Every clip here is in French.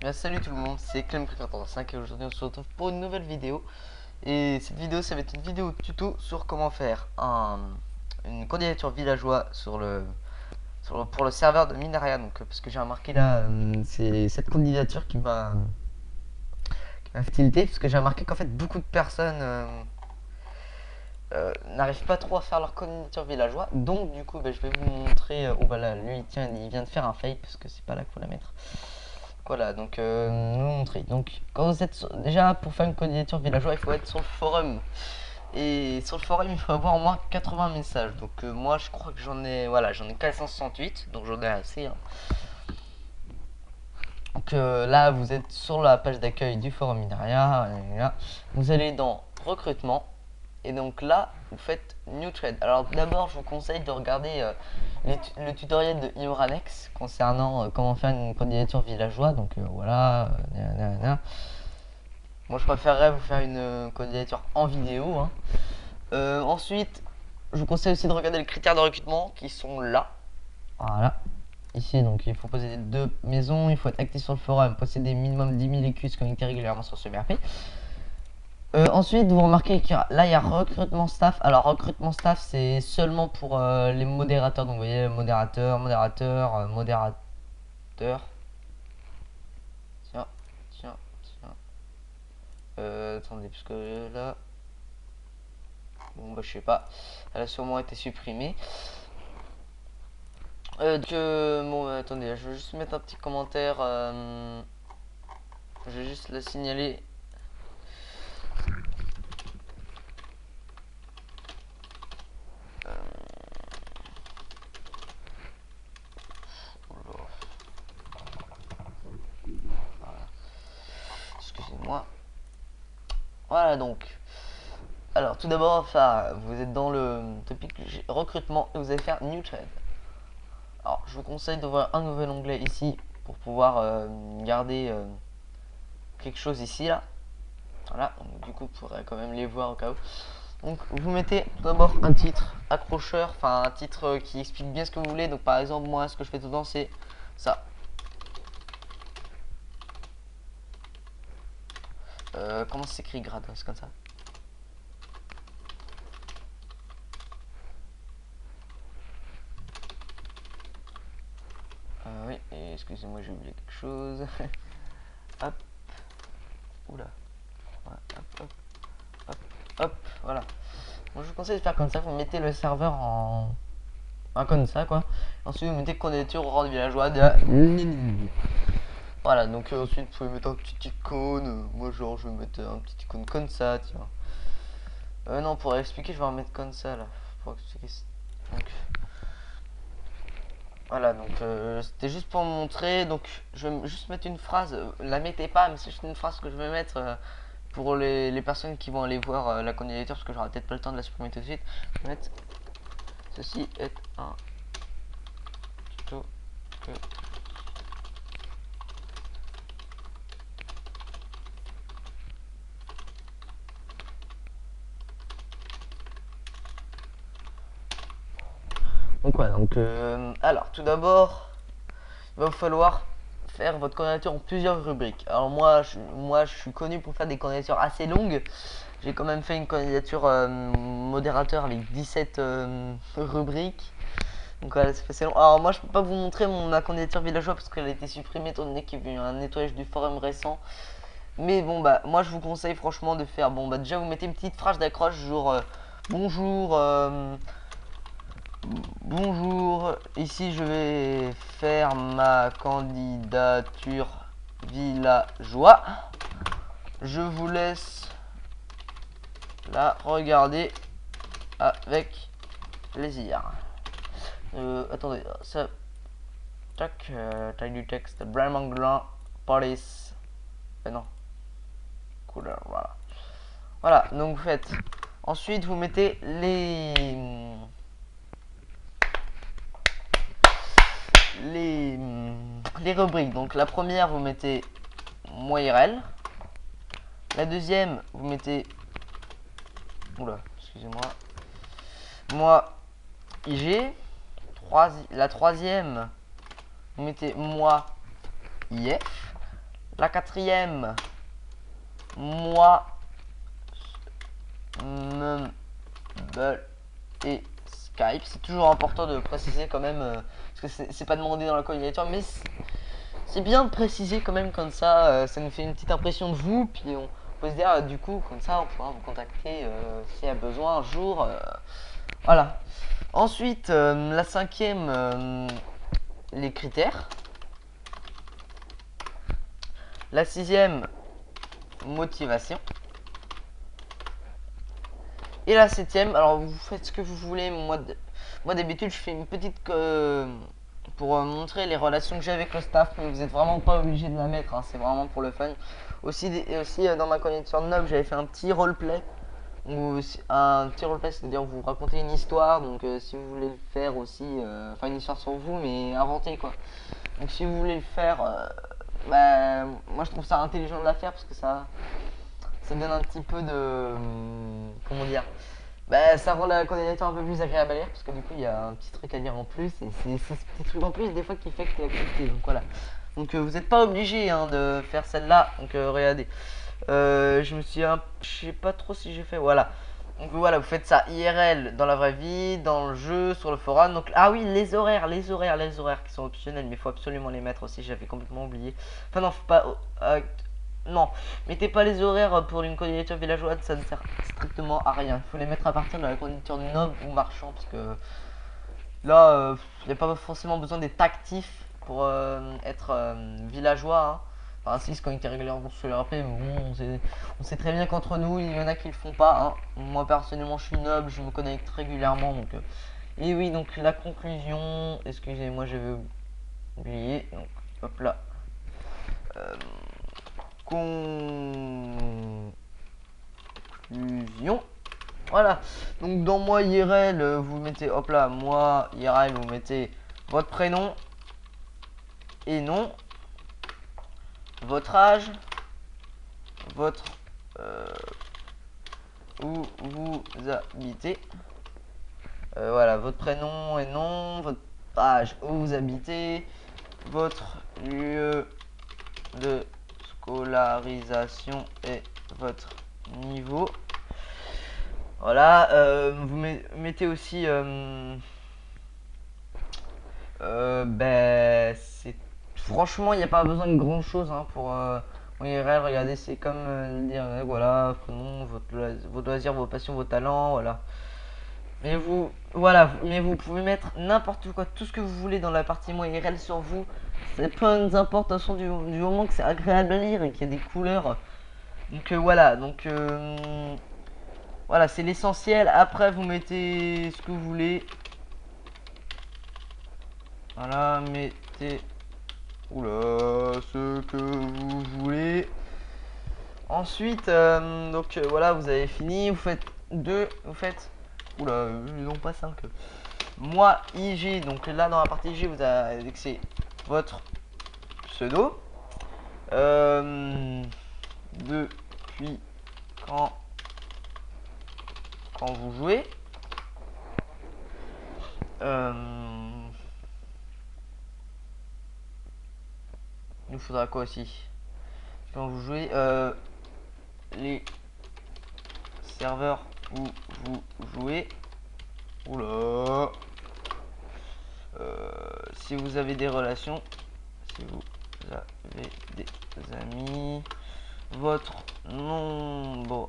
Bien, salut tout le monde, c'est Clem14.5 et aujourd'hui on se retrouve pour une nouvelle vidéo. Et cette vidéo, ça va être une vidéo tuto sur comment faire une candidature villageois pour le serveur de Minaria. Donc, parce que j'ai remarqué là, c'est cette candidature qui m'a fait tilter. Parce que j'ai remarqué qu'en fait, beaucoup de personnes n'arrivent pas trop à faire leur candidature villageois. Donc, du coup, je vais vous montrer. Oh, voilà, lui, tiens, il vient de faire un fail parce que c'est pas là qu'il faut la mettre. Voilà, donc nous montrer. Donc, quand vous êtes déjà pour faire une candidature villageois, il faut être sur le forum. Et sur le forum, il faut avoir au moins 80 messages. Donc, moi, je crois que j'en ai 468, donc j'en ai assez. Hein. Donc là, vous êtes sur la page d'accueil du forum Minaria. Vous allez dans recrutement. Et donc là, vous faites New Trade. Alors d'abord, je vous conseille de regarder le tutoriel de Imranex concernant comment faire une candidature villageois. Donc voilà. Moi, je préférerais vous faire une candidature en vidéo. Hein. Ensuite, je vous conseille aussi de regarder les critères de recrutement qui sont là. Voilà. Ici, donc il faut poser 2 maisons, il faut être actif sur le forum, posséder minimum 10 000 écus, se connecter régulièrement sur ce BRP. Ensuite, vous remarquez que là, il y a recrutement staff. Alors, recrutement staff, c'est seulement pour les modérateurs. Donc, vous voyez, modérateur. Tiens, tiens, tiens. Attendez, parce que là... Bon, je sais pas. Elle a sûrement été supprimée. Bon, attendez, je vais juste mettre un petit commentaire. Je vais juste la signaler. Excusez-moi. Voilà donc. Alors tout d'abord, vous êtes dans le topic recrutement et vous allez faire New Trade. Alors je vous conseille d'ouvrir un nouvel onglet ici pour pouvoir garder quelque chose ici là. Voilà, donc, du coup vous pourrez quand même les voir au cas où. Donc vous mettez tout d'abord un titre accrocheur, enfin un titre qui explique bien ce que vous voulez. Donc par exemple moi ce que je fais tout le temps c'est ça. Comment s'écrit grados comme ça? Oui, et excusez-moi, j'ai oublié quelque chose. Hop, oula. Ouais, hop, voilà. Moi, je vous conseille de faire comme ça. Vous mettez le serveur en comme ça, quoi. Ensuite, vous mettez candidature au rang de villageois de... Voilà, donc ensuite, vous pouvez mettre un petit icône. Moi, genre, je vais mettre un petit icône comme ça, tiens. Non, pour expliquer, je vais en mettre comme ça, là. Pour expliquer. Donc, voilà, donc c'était juste pour montrer. Donc je vais juste mettre une phrase. La mettez pas, mais c'est juste une phrase que je vais mettre pour les personnes qui vont aller voir la candidature, parce que j'aurai peut-être pas le temps de la supprimer tout de suite. Je vais mettre ceci est un tuto que... Donc voilà, donc alors tout d'abord, il va vous falloir faire votre candidature en plusieurs rubriques. Alors moi je suis connu pour faire des candidatures assez longues. J'ai quand même fait une candidature modérateur avec 17 rubriques. Donc voilà, c'est assez long. Alors moi je peux pas vous montrer ma candidature villageois parce qu'elle a été supprimée étant donné qu'il y a eu un nettoyage du forum récent. Mais bon moi je vous conseille franchement de faire, déjà vous mettez une petite phrase d'accroche genre bonjour, bonjour, ici je vais faire ma candidature villageois. Je vous laisse la regarder avec plaisir. Attendez, ça. Tac, taille du texte. Brand Anglais, police. Non. Couleur, voilà. Voilà, donc vous faites. Ensuite, vous mettez les, les rubriques. Donc la première, vous mettez moi IRL. La deuxième, vous mettez. Oula, excusez-moi. Moi IG. La troisième, vous mettez moi IF. La quatrième, moi, Mumble et Skype. C'est toujours important de préciser quand même, parce que c'est pas demandé dans la candidature, mais c'est bien de préciser quand même, comme ça, ça nous fait une petite impression de vous, puis on peut se dire, du coup, comme ça, on pourra vous contacter s'il y a besoin un jour. Voilà. Ensuite, la cinquième, les critères. La sixième, motivation. Et la septième, alors vous faites ce que vous voulez. Moi d'habitude, je fais une petite pour montrer les relations que j'ai avec le staff, mais vous êtes vraiment pas obligé de la mettre, hein, c'est vraiment pour le fun. Aussi, dans ma connexion de nob, j'avais fait un petit roleplay. Un petit roleplay, c'est-à-dire vous racontez une histoire, donc si vous voulez le faire aussi, enfin une histoire sur vous, mais inventée quoi. Donc si vous voulez le faire, bah, moi je trouve ça intelligent de la faire parce que ça donne un petit peu de, comment dire, bah, ça rend la candidature un peu plus agréable à lire parce que du coup il y a un petit truc à lire en plus et c'est ce petit truc en plus des fois qui fait que t'es accepté, donc voilà. Donc vous n'êtes pas obligé hein, de faire celle-là, donc regardez. Je sais pas trop si j'ai fait, voilà. Donc voilà, vous faites ça IRL dans la vraie vie, dans le jeu, sur le forum. Donc ah oui, les horaires qui sont optionnels, mais il faut absolument les mettre aussi, j'avais complètement oublié. Enfin non, faut pas non, mettez pas les horaires pour une candidature villageoise, ça ne sert strictement à rien. Il faut les mettre à partir de la candidature noble ou marchand parce que là, il n'y a pas forcément besoin d'être actif pour être villageois, hein. Enfin, si, c'est quand il était régulièrement, on se le rappeler, mais bon, on sait très bien qu'entre nous, il y en a qui le font pas, hein. Moi, personnellement, je suis noble, je me connecte régulièrement, donc... Et oui, donc la conclusion, excusez-moi, j'avais oublié, donc hop là. Conclusion. Voilà. Donc dans moi IRL, vous mettez, hop là, moi IRL, vous mettez votre prénom et nom, votre âge, votre où vous habitez. Voilà, votre prénom et nom, votre âge, où vous habitez, votre lieu de scolarisation et votre niveau. Voilà, vous mettez aussi ben c'est franchement il n'y a pas besoin de grand chose hein, pour IRL. Regardez, c'est comme dire voilà, prénom, vos loisirs, vos passions, vos talents, voilà. Mais vous pouvez mettre n'importe quoi, tout ce que vous voulez dans la partie moi IRL sur vous. C'est pas nous importe de toute façon du moment que c'est agréable à lire et qu'il y a des couleurs. Donc voilà, voilà, c'est l'essentiel. Après vous mettez ce que vous voulez. Voilà, mettez oula ce que vous voulez. Ensuite, voilà, vous avez fini. Vous faites oula, non pas 5. Moi, IG, donc là dans la partie IG, vous avez indexé votre pseudo. Depuis quand vous jouez. Il nous faudra quoi aussi quand vous jouez, les serveurs où vous jouez. Oula. Si vous avez des relations, si vous avez des amis, votre nombre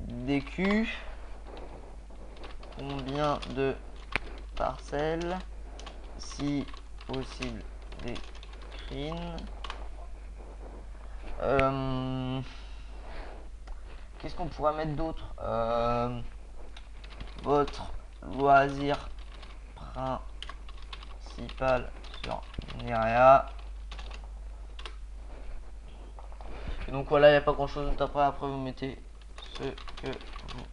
d'écus, combien de parcelles, si possible des screens. Qu'est-ce qu'on pourrait mettre d'autre, votre loisir principal sur Nerea. Et donc voilà, il n'y a pas grand chose d'autre après vous mettez ce que vous...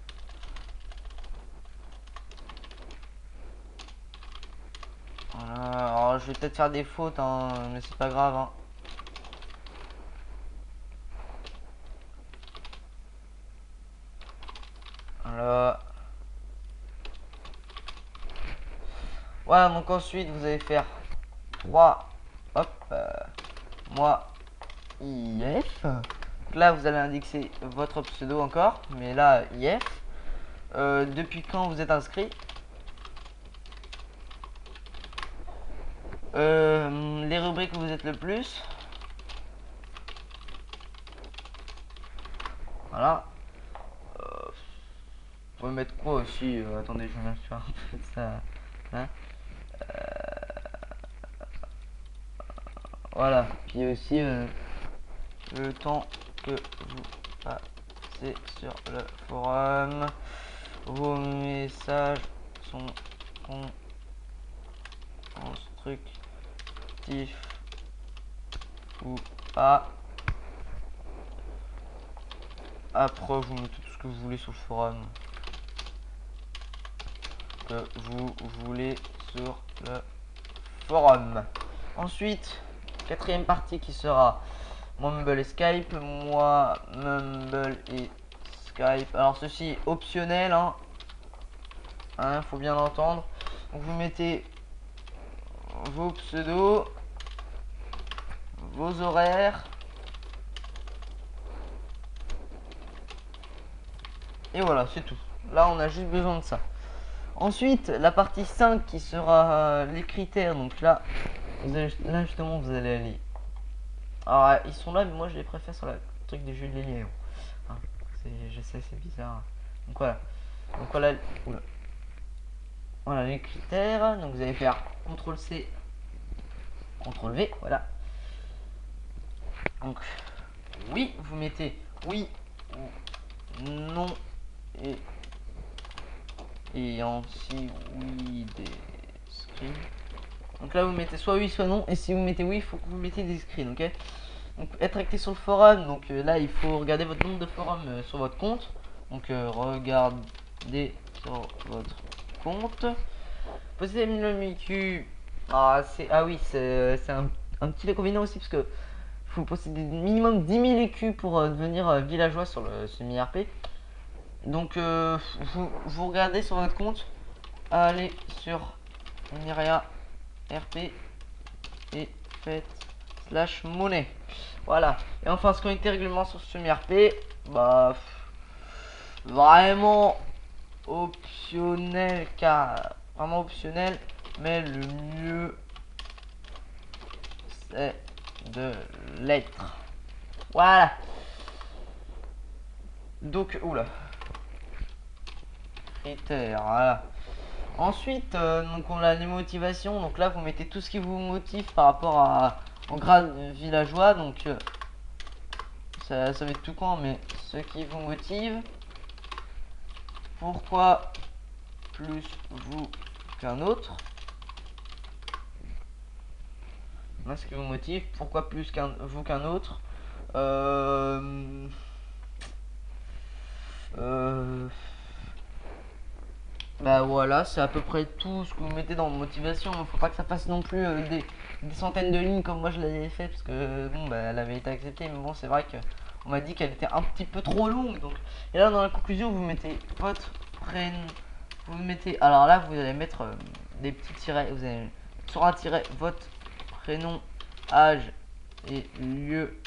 Voilà, alors je vais peut-être faire des fautes hein, mais c'est pas grave hein. Voilà. Voilà, donc ensuite vous allez faire 3 hop moi IF. Donc là, vous allez indiquer votre pseudo encore, mais là, IF. Depuis quand vous êtes inscrit. Les rubriques où vous êtes le plus. Voilà. Vous pouvez mettre quoi aussi. Attendez, je vais faire un peu de ça. Hein. Voilà. Puis aussi le temps que vous passez sur le forum. Vos messages sont constructifs ou pas. Après, vous mettez tout ce que vous voulez sur le forum. Que vous voulez sur le forum. Ensuite, quatrième partie qui sera Mumble et Skype. Moi, Mumble et Skype. Alors, ceci est optionnel, hein. Faut bien l'entendre. Donc, vous mettez vos pseudos, vos horaires. Et voilà, c'est tout. Là, on a juste besoin de ça. Ensuite, la partie 5 qui sera les critères. Donc là, là justement, vous allez aller. Alors, ils sont là, mais moi je les préfère sur le truc des jeux de Léon. Hein, je sais, c'est bizarre. Donc voilà. Donc voilà. Oula. Voilà les critères. Donc vous allez faire CTRL-C, CTRL-V. Voilà. Donc, oui, vous mettez oui ou non et ainsi oui des screens. Donc là vous mettez soit oui soit non, et si vous mettez oui il faut que vous mettez des screens, ok. Donc être actif sur le forum, donc là il faut regarder votre nombre de forums sur votre compte. Donc regardez sur votre compte. Posséder le MIQ. Ah oui, c'est un petit inconvénient aussi parce que faut posséder minimum 10 000 écus pour devenir villageois sur le semi-RP. Donc vous regardez sur votre compte, allez sur Myria RP et faites /monnaie. Voilà. Et enfin se connecter régulièrement sur ce semi-RP, bah vraiment optionnel, car vraiment optionnel, mais le mieux c'est de l'être. Voilà. Donc oula. Critères, voilà. Ensuite, donc on a les motivations. Donc là, vous mettez tout ce qui vous motive par rapport à en grade villageois. Donc ça va être tout con, mais ce qui vous motive. Pourquoi plus vous qu'un autre? Là, ce qui vous motive. Pourquoi plus vous qu'un autre? Bah voilà, c'est à peu près tout ce que vous mettez dans motivation. Faut pas que ça fasse non plus des centaines de lignes comme moi je l'avais fait, parce que bon, bah, elle avait été acceptée, mais bon, c'est vrai que on m'a dit qu'elle était un petit peu trop longue. Donc, et là dans la conclusion, vous mettez votre prénom, vous mettez, alors là vous allez mettre des petits tirets, vous allez sur un tiret votre prénom, âge et lieu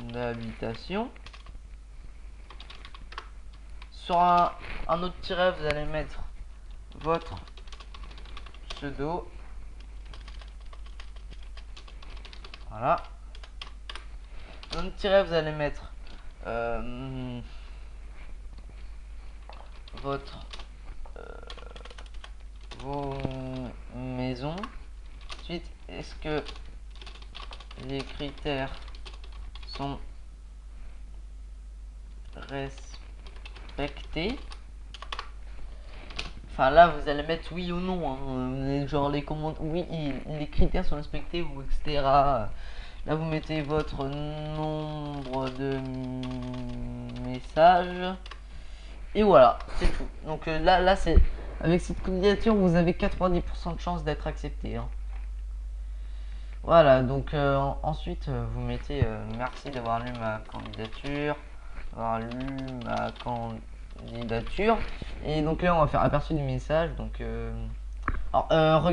d'habitation. Sur un autre tiret, vous allez mettre votre pseudo. Voilà. Dans le tiret, vous allez mettre votre vos maisons. Ensuite, est-ce que les critères sont respectés? Enfin là vous allez mettre oui ou non, hein. Genre les commandes, oui les critères sont respectés ou etc. Là vous mettez votre nombre de messages et voilà, c'est tout. Donc là c'est avec cette candidature vous avez 90% de chance d'être accepté, hein. Voilà, donc ensuite vous mettez merci d'avoir lu ma candidature, et donc là on va faire aperçu du message. Donc alors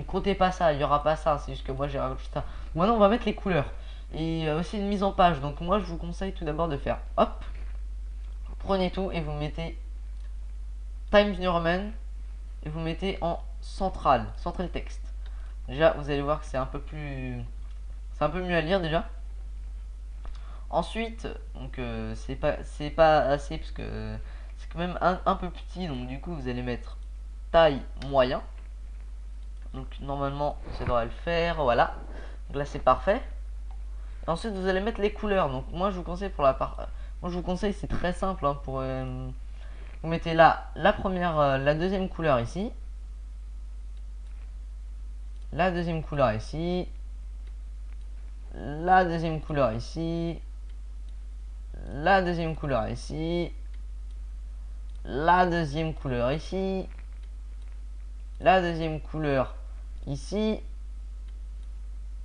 comptez pas ça, il y aura pas ça, c'est juste que moi j'ai rajouté ça. Maintenant on va mettre les couleurs. et aussi une mise en page. Donc moi je vous conseille tout d'abord de faire hop, vous prenez tout et vous mettez Times New Roman et vous mettez en central texte. Déjà vous allez voir que c'est un peu mieux à lire déjà. Ensuite, donc c'est pas assez parce que c'est quand même un peu petit, donc du coup vous allez mettre taille moyen. Donc normalement ça devrait le faire, voilà. Donc là c'est parfait. Et ensuite vous allez mettre les couleurs. Donc moi je vous conseille pour la part, moi je vous conseille, c'est très simple hein, pour vous mettez là la première, la deuxième couleur ici, la deuxième couleur ici, la deuxième couleur ici, la deuxième couleur ici, la deuxième couleur ici, la deuxième couleur ici,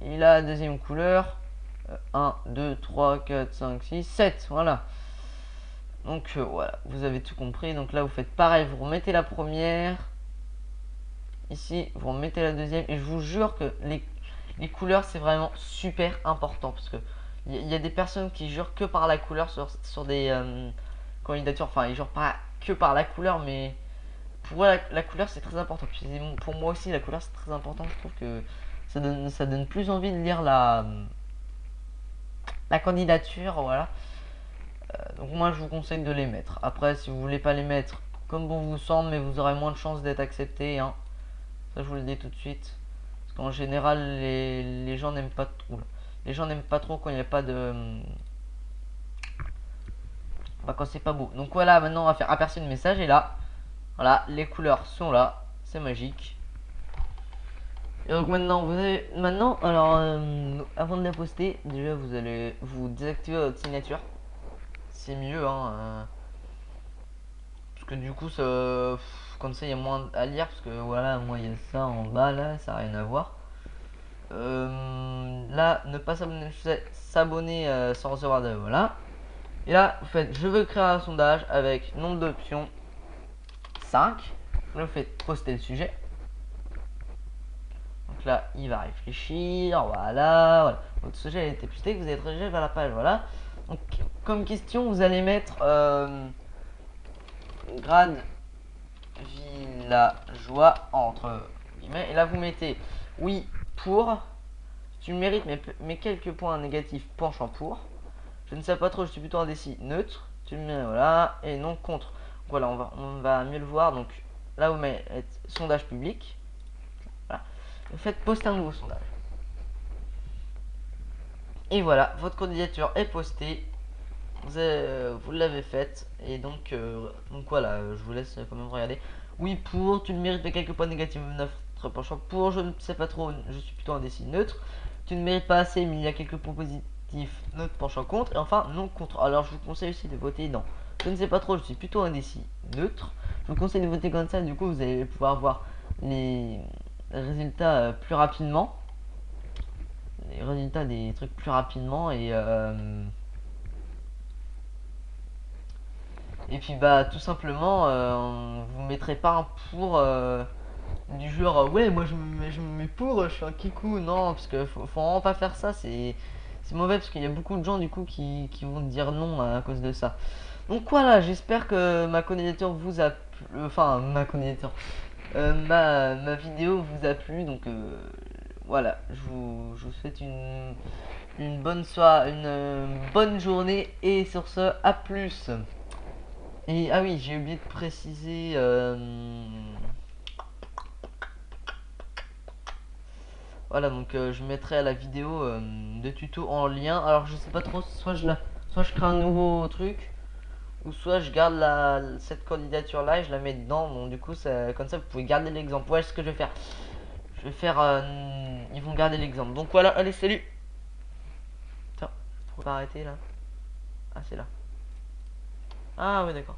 et la deuxième couleur 1, 2, 3, 4, 5, 6, 7, voilà. Donc voilà, vous avez tout compris. Donc là vous faites pareil, vous remettez la première, ici vous remettez la deuxième, et je vous jure que les couleurs c'est vraiment super important, parce que il y a des personnes qui jurent que par la couleur sur des candidatures, enfin ils jurent pas que par la couleur, mais pour eux la couleur c'est très important. Puis pour moi aussi la couleur c'est très important, je trouve que ça donne plus envie de lire la candidature, voilà. Donc moi je vous conseille de les mettre. Après si vous voulez pas les mettre, comme bon vous semble, mais vous aurez moins de chances d'être accepté, hein. Ça je vous le dis tout de suite. Parce qu'en général les gens n'aiment pas trop. Les gens n'aiment pas trop quand il n'y a pas de. Bah, quand c'est pas beau. Donc voilà, maintenant on va faire aperçu de message, et là, voilà, les couleurs sont là, c'est magique. Et donc maintenant, alors avant de la poster, déjà vous allez vous désactiver votre signature. C'est mieux, hein. Parce que du coup, comme ça, il y a moins à lire. Parce que voilà, moi, il y a ça en bas là, ça n'a rien à voir. Là, ne pas s'abonner sans recevoir de. Voilà. Et là, vous faites je veux créer un sondage avec nombre d'options 5. Là, vous faites poster le sujet. Donc là, il va réfléchir. Voilà. Votre sujet a été posté, vous êtes redirigé vers la page. Voilà. Donc, comme question, vous allez mettre grade villageois entre guillemets, et là vous mettez oui pour, tu le mérites, mais quelques points négatifs penchant pour, je ne sais pas trop, je suis plutôt indécis, neutre, tu le mets, voilà, et non contre. Voilà, on va mieux le voir. Donc là vous mettez sondage public, voilà. Vous faites poster un nouveau sondage, et voilà, votre candidature est postée. Vous l'avez faite, et donc voilà, je vous laisse quand même regarder. Oui pour, tu le mérites, mais quelques points négatifs, 9 penchant pour, je ne sais pas trop, je suis plutôt indécis, neutre, tu ne mérites pas assez, mais il y a quelques points positifs, neutre penchant contre, et enfin non contre. Alors je vous conseille aussi de voter dans je ne sais pas trop, je suis plutôt indécis, neutre. Je vous conseille de voter comme ça, du coup vous allez pouvoir voir les résultats plus rapidement, les résultats des trucs plus rapidement, et puis bah tout simplement vous mettrez pas un pour du genre ouais moi je me mets pour, je suis un kikou. Non, parce que faut vraiment pas faire ça, c'est mauvais, parce qu'il y a beaucoup de gens du coup qui vont dire non à cause de ça. Donc voilà, j'espère que ma candidature vous a plu, enfin ma candidature, ma vidéo vous a plu. Donc voilà, je vous souhaite une bonne soirée, une bonne journée, et sur ce, à plus. Et ah oui, j'ai oublié de préciser. Voilà, donc je mettrai la vidéo de tuto en lien. Alors je sais pas trop, soit je crée un nouveau truc, ou soit je garde cette candidature là et je la mets dedans. Donc du coup, comme ça vous pouvez garder l'exemple. Voilà ce que je vais faire. Je vais faire. Ils vont garder l'exemple. Donc voilà, allez, salut. Tiens, faut pas arrêter là. Ah, c'est là. Ah ouais, d'accord.